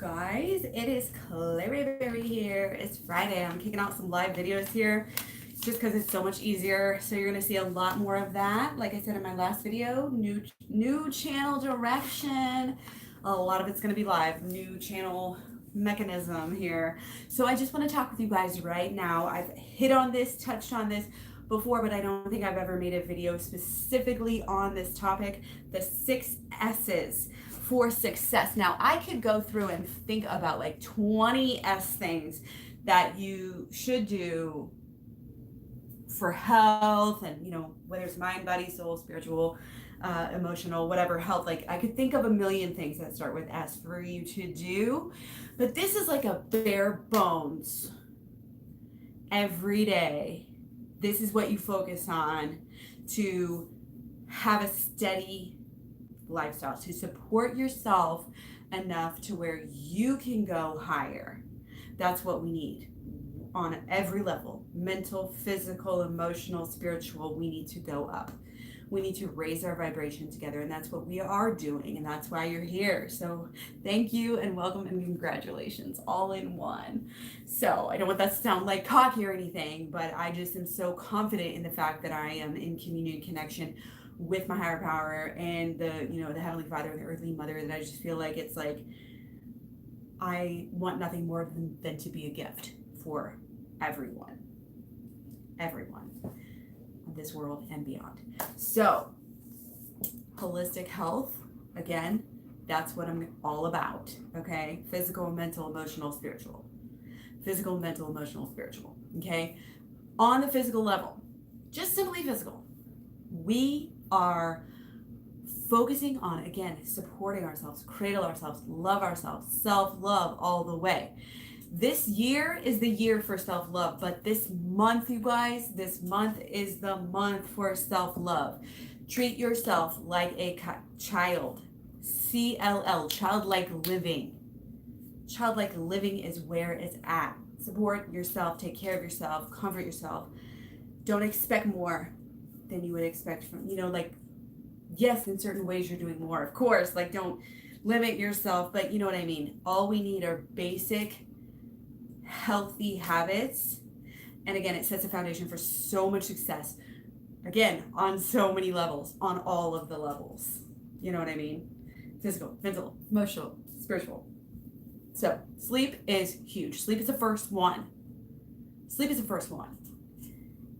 guys? It is Clary here. It's Friday. I'm kicking out some live videos here just because it's so much easier. So you're going to see a lot more of that. Like I said in my last video, new channel direction. A lot of it's going to be live. New channel mechanism here. So I just want to talk with you guys right now. I've hit on this, touched on this before, but I don't think I've ever made a video specifically on this topic, the 6 S's for success. Now, I could go through and think about like 20 S things that you should do for health and, whether it's mind, body, soul, spiritual, emotional, whatever health. Like I could think of a million things that start with S for you to do, but this is like a bare bones every day. This is what you focus on to have a steady lifestyle, to support yourself enough to where you can go higher. That's what we need on every level: mental, physical, emotional, spiritual. We need to go up. We need to raise our vibration together, and that's what we are doing, and that's why you're here. So thank you and welcome and congratulations all in one. So I don't want that to sound like cocky or anything, but I just am so confident in the fact that I am in communion connection with my higher power and the Heavenly Father and the Earthly Mother, that I just feel like it's like I want nothing more than to be a gift for everyone of this world and beyond. So holistic health, again, that's what I'm all about. Okay, physical, mental, emotional, spiritual. Physical, mental, emotional, spiritual. Okay, on the physical level, just simply physical, we are focusing on, again, supporting ourselves, cradle ourselves, love ourselves, self-love all the way. This year is the year for self-love, but this month, you guys, this month is the month for self-love. Treat yourself like a child. CLL, childlike living. Childlike living is where it's at. Support yourself, take care of yourself, comfort yourself. Don't expect more than you would expect from, yes, in certain ways you're doing more, of course, don't limit yourself, but you know what I mean. All we need are basic healthy habits, and again, it sets a foundation for so much success, again, on so many levels, on all of the levels, you know what I mean. Physical, mental, emotional, spiritual. So sleep is huge. Sleep is the first one.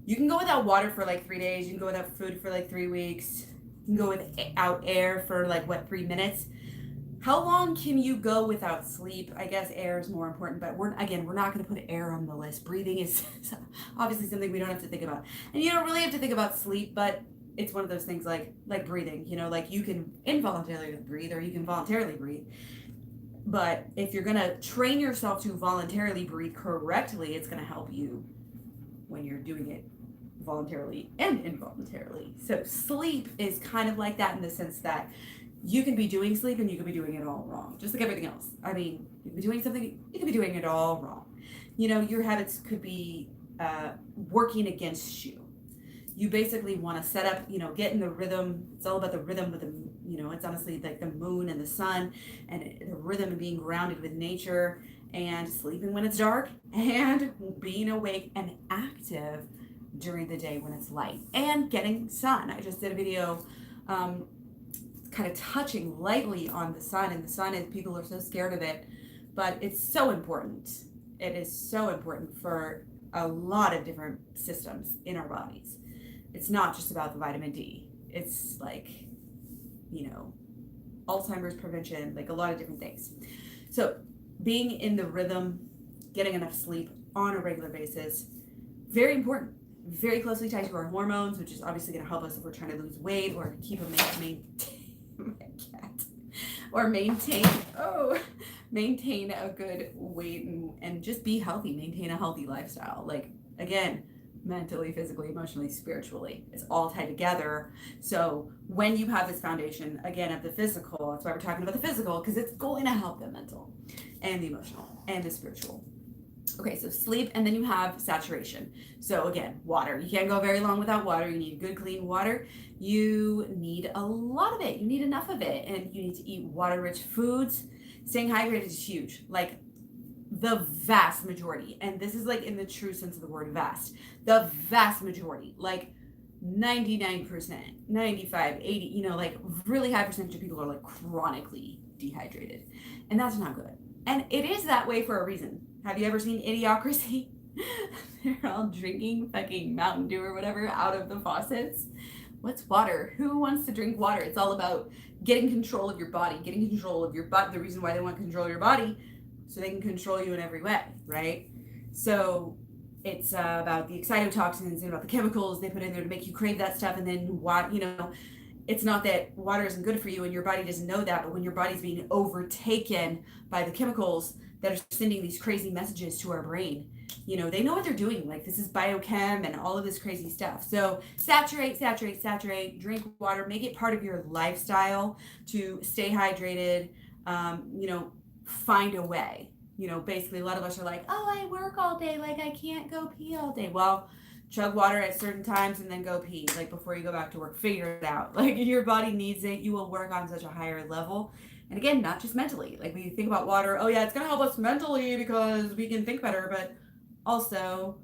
You can go without water for 3 days. You can go without food for 3 weeks. You can go without air for 3 minutes. How long can you go without sleep? I guess air is more important, but we're not going to put air on the list. Breathing is obviously something we don't have to think about. And you don't really have to think about sleep, but it's one of those things like breathing, you can involuntarily breathe or you can voluntarily breathe. But if you're going to train yourself to voluntarily breathe correctly, it's going to help you when you're doing it voluntarily and involuntarily. So sleep is kind of like that in the sense that you can be doing sleep and you can be doing it all wrong, just like everything else. I mean, you can be doing something, you can be doing it all wrong. Your habits could be working against you. You basically want to set up, get in the rhythm. It's all about the rhythm with the, it's honestly like the moon and the sun and the rhythm of being grounded with nature and sleeping when it's dark and being awake and active during the day when it's light and getting sun. I just did a video kind of touching lightly on the sun, and the sun is, people are so scared of it, but it's so important. It is so important for a lot of different systems in our bodies. It's not just about the vitamin D. It's Alzheimer's prevention, a lot of different things. So being in the rhythm, getting enough sleep on a regular basis, very important. Very closely tied to our hormones, which is obviously going to help us if we're trying to lose weight or keep maintain a good weight and just be healthy, maintain a healthy lifestyle. Again, mentally, physically, emotionally, spiritually, it's all tied together. So when you have this foundation, again, of the physical, that's why we're talking about the physical, because it's going to help the mental and the emotional and the spiritual. Okay, so sleep, and then you have saturation. So again, water. You can't go very long without water. You need good, clean water. You need a lot of it. You need enough of it, and you need to eat water-rich foods. Staying hydrated is huge. Like the vast majority, and this is like in the true sense of the word vast, the vast majority, like 99%, 95, 80, like really high percentage of people are like chronically dehydrated. And that's not good. And it is that way for a reason. Have you ever seen Idiocracy? They're all drinking fucking Mountain Dew or whatever out of the faucets. What's water? Who wants to drink water? It's all about getting control of your body, getting control of your body. The reason why they want to control your body, so they can control you in every way, right? So it's about the excitotoxins and about the chemicals they put in there to make you crave that stuff. And then what, it's not that water isn't good for you and your body doesn't know that, but when your body's being overtaken by the chemicals that are sending these crazy messages to our brain, they know what they're doing. Like this is biochem and all of this crazy stuff. So saturate, drink water, make it part of your lifestyle to stay hydrated. Find a way. Basically a lot of us are like, oh, I work all day, like I can't go pee all day. Well, chug water at certain times and then go pee, like before you go back to work. Figure it out. Like your body needs it. You will work on such a higher level. And again, not just mentally. Like when you think about water, oh yeah, it's gonna help us mentally because we can think better, but also,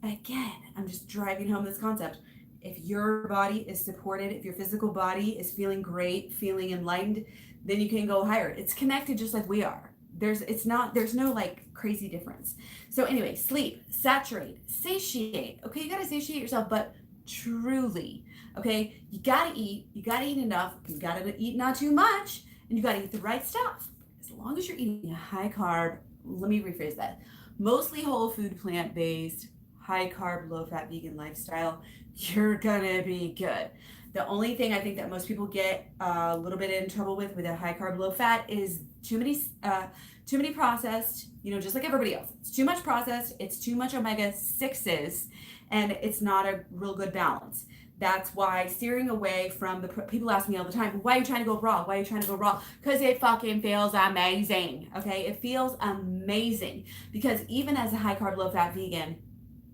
again, I'm just driving home this concept. If your body is supported, if your physical body is feeling great, feeling enlightened, then you can go higher. It's connected just like we are. There's no like crazy difference. So anyway, sleep, saturate, satiate. Okay, you gotta satiate yourself, but truly, okay, you gotta eat enough, you gotta eat not too much, and you gotta eat the right stuff. As long as you're eating a high carb, let me rephrase that, mostly whole food, plant-based, high carb, low fat, vegan lifestyle, you're gonna be good. The only thing I think that most people get a little bit in trouble with a high carb, low fat is too many processed, just like everybody else. It's too much processed, it's too much omega-6s, and it's not a real good balance. That's why steering away from people ask me all the time, why are you trying to go raw? Why are you trying to go raw? Because it fucking feels amazing, okay? It feels amazing because even as a high carb, low fat vegan,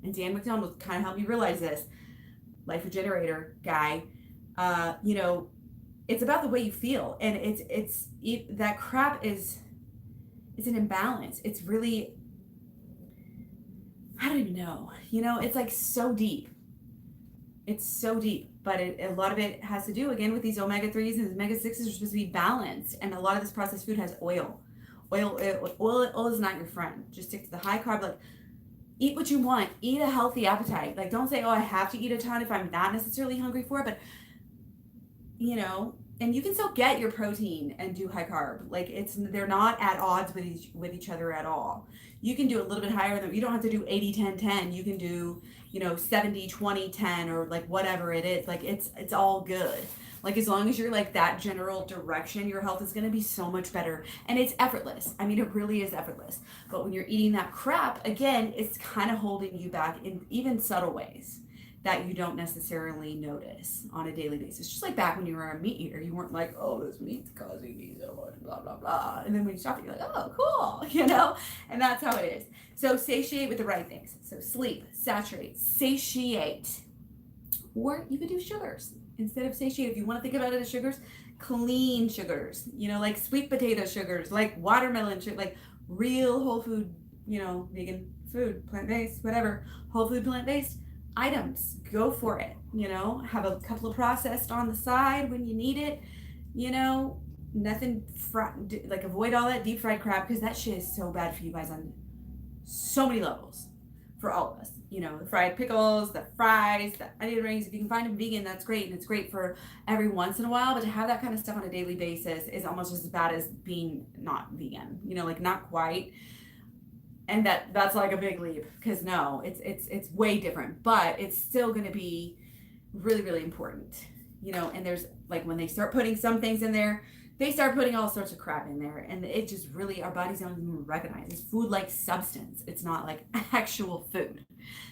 and Dan McDonald kind of helped me realize this, Life Regenerator guy, it's about the way you feel, and it's that crap it's an imbalance. It's really, I don't even know, it's like so deep. It's so deep, but a lot of it has to do again with these omega-3s, and omega-6s are supposed to be balanced, and a lot of this processed food has oil. Oil is not your friend. Just stick to the high carb, like eat what you want, eat a healthy appetite. Like don't say, oh, I have to eat a ton if I'm not necessarily hungry for it, but and you can still get your protein and do high carb. Like they're not at odds with each other at all. You can do a little bit higher than, you don't have to do 80-10-10. You can do 70-20-10 or like whatever it is. Like it's all good. Like as long as you're like that general direction, your health is going to be so much better, and it's effortless. I mean, it really is effortless. But when you're eating that crap, again, it's kind of holding you back in even subtle ways that you don't necessarily notice on a daily basis. Just like back when you were a meat eater, you weren't like, oh, this meat's causing me so much, blah, blah, blah. And then when you stop it, you're like, oh, cool, and that's how it is. So satiate with the right things. So sleep, saturate, satiate. Or you could do sugars instead of satiate. If you want to think about it as sugars, clean sugars, like sweet potato sugars, like watermelon sugar, like real whole food, vegan food, plant-based, whatever, whole food, plant-based items. Go for it. Have a couple of processed on the side when you need it. Nothing like avoid all that deep fried crap, because that shit is so bad for you guys on so many levels for all of us. The fried pickles, the fries, the onion rings. If you can find them vegan, that's great, and it's great for every once in a while. But to have that kind of stuff on a daily basis is almost as bad as being not vegan. Like not quite. And that's like a big leap, because no, it's way different, but it's still going to be really, really important, and there's like when they start putting some things in there, they start putting all sorts of crap in there, and it just really, our bodies don't even recognize it's food like substance. It's not like actual food.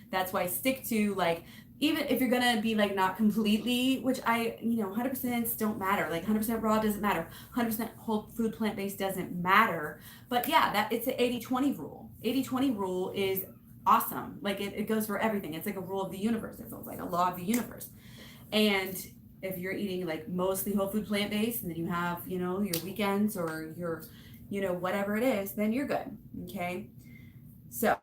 That's why I stick to like, even if you're going to be like not completely, which 100% don't matter, like 100% raw doesn't matter, 100% whole food plant-based doesn't matter, but yeah, that it's an 80-20 rule. 80-20 rule is awesome. Like it goes for everything. It's like a rule of the universe. It's like a law of the universe. And if you're eating like mostly whole food plant-based, and then you have, your weekends or your whatever it is, then you're good. Okay. So,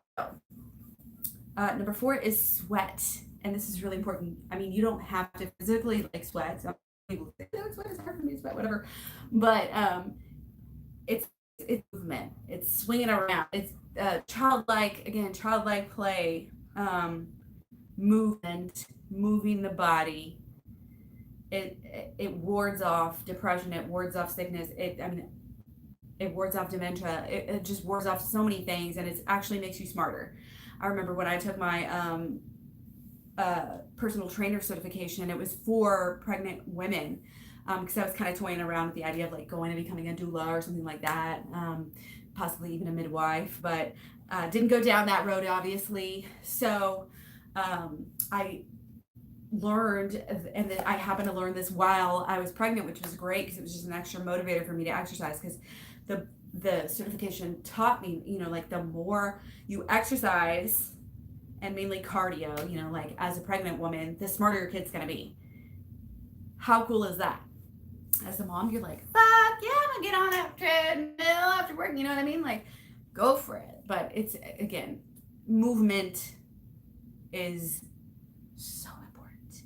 number 4 is sweat. And this is really important. I mean, you don't have to physically like sweat. Some people say, no, sweat is hard for me to sweat, whatever. But it's movement. It's swinging around. It's childlike play, movement, moving the body. It wards off depression. It wards off sickness. It wards off dementia. It just wards off so many things, and it actually makes you smarter. I remember when I took my personal trainer certification, it was for pregnant women, because I was kind of toying around with the idea of like going and becoming a doula or something like that, possibly even a midwife, but didn't go down that road, obviously. So I learned, and then I happened to learn this while I was pregnant, which was great because it was just an extra motivator for me to exercise, because the certification taught me, like the more you exercise, and mainly cardio, like as a pregnant woman, the smarter your kid's gonna be. How cool is that? As a mom, you're like, fuck yeah, I'm gonna get on that treadmill after work, you know what I mean? Like, go for it. But it's, again, movement is so important.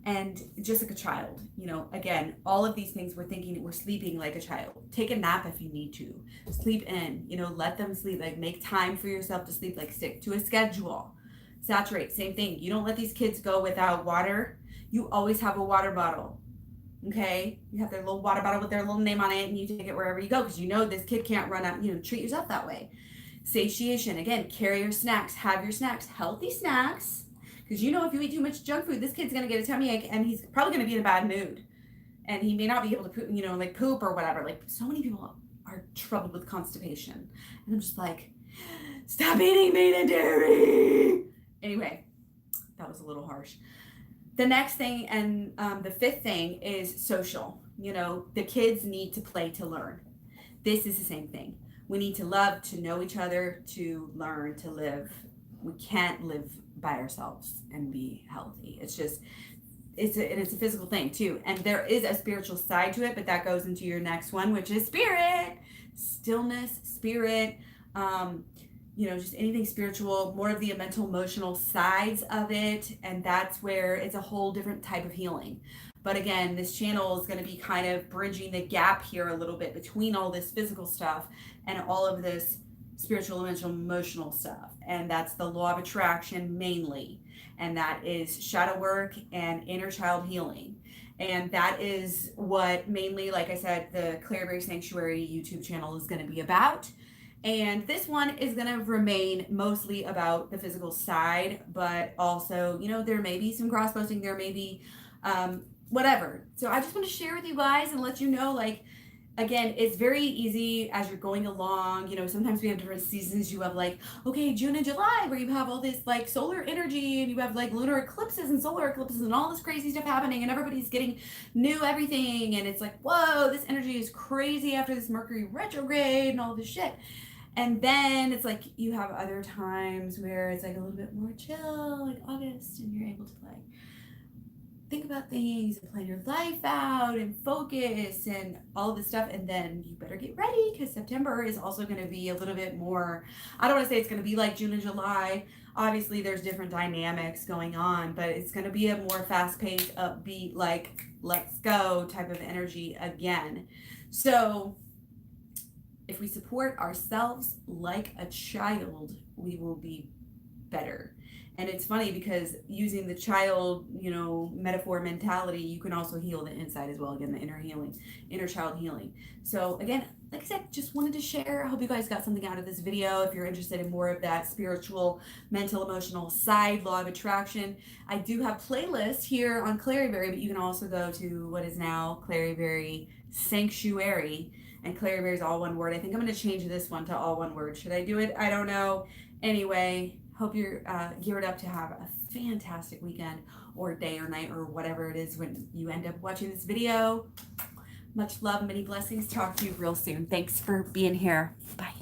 And just like a child, again, all of these things we're sleeping like a child. Take a nap if you need to. Sleep in, let them sleep. Like, make time for yourself to sleep. Like, stick to a schedule. Saturate, same thing. You don't let these kids go without water. You always have a water bottle. Okay? You have their little water bottle with their little name on it, and you take it wherever you go, because this kid can't run out. Treat yourself that way. Satiation, again, carry your snacks. Have your snacks. Healthy snacks. Because if you eat too much junk food, this kid's going to get a tummy ache, and he's probably going to be in a bad mood. And he may not be able to poop, like poop or whatever. Like, so many people are troubled with constipation. And I'm just like, stop eating meat and dairy. Anyway, that was a little harsh. The next thing, and the 5th thing, is social. The kids need to play to learn. This is the same thing. We need to love, to know each other, to learn, to live. We can't live by ourselves and be healthy. It's a physical thing too. And there is a spiritual side to it, but that goes into your next one, which is spirit, stillness, spirit, just anything spiritual, more of the mental, emotional sides of it. And that's where it's a whole different type of healing. But again, this channel is going to be kind of bridging the gap here a little bit between all this physical stuff and all of this spiritual, mental, emotional stuff. And that's the law of attraction mainly. And that is shadow work and inner child healing. And that is what mainly, like I said, the Claryberry Sanctuary YouTube channel is going to be about. And this one is going to remain mostly about the physical side, but also, there may be some cross posting, there may be whatever. So I just want to share with you guys and let you know, like, again, it's very easy as you're going along. Sometimes we have different seasons. You have like, okay, June and July, where you have all this like solar energy, and you have like lunar eclipses and solar eclipses and all this crazy stuff happening, and everybody's getting new everything. And it's like, whoa, this energy is crazy after this Mercury retrograde and all this shit. And then it's like you have other times where it's like a little bit more chill, like August, and you're able to like think about things and plan your life out and focus and all of this stuff. And then you better get ready, because September is also going to be a little bit more, I don't want to say it's going to be like June and July. Obviously there's different dynamics going on, but it's going to be a more fast-paced, upbeat, like let's go type of energy again. So if we support ourselves like a child, we will be better. And it's funny because using the child, metaphor mentality, you can also heal the inside as well. Again, the inner child healing. So again, like I said, just wanted to share. I hope you guys got something out of this video. If you're interested in more of that spiritual, mental, emotional side, law of attraction, I do have playlists here on Claryberry, but you can also go to what is now Claryberry Sanctuary. And Claryberry is all one word. I think I'm going to change this one to all one word. Should I do it? I don't know. Anyway, hope you're geared up to have a fantastic weekend or day or night or whatever it is when you end up watching this video. Much love, many blessings. Talk to you real soon. Thanks for being here. Bye.